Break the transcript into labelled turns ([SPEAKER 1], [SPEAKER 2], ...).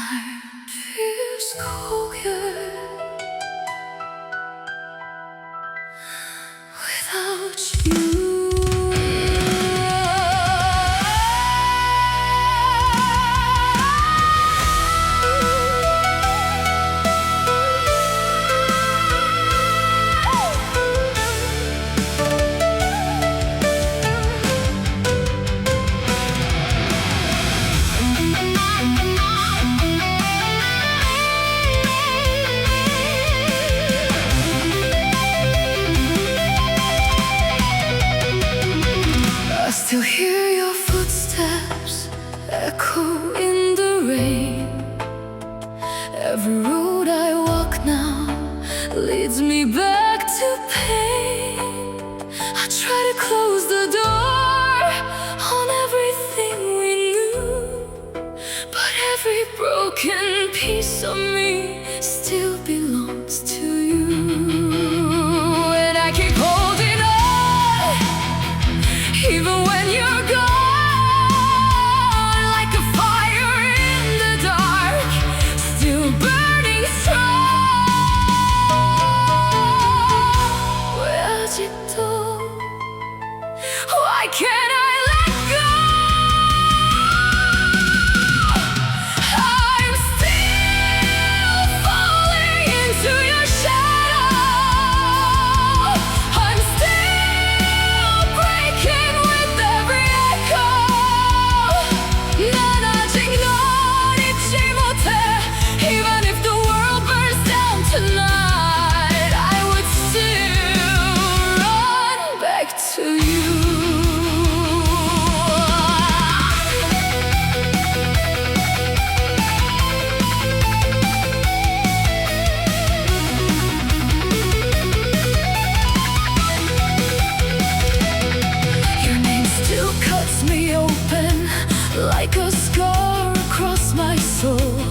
[SPEAKER 1] is colder without you. I still hear your footsteps echo in the rain. Every road I walk now leads me back to pain. I try to close the door on everything we knew, but every broken piece of me still belongs to you. And I keep holding on even when you're gone, like a fire in the dark, still burning strong. 왜 아직도 Why can't I let go? I'm still falling into your shadow. I'm still breaking with every echo. 난 아직 널 잊지 못해. Even if the world burns down tonight, I would still run back to you. Your name still cuts me open like a scar across my soul.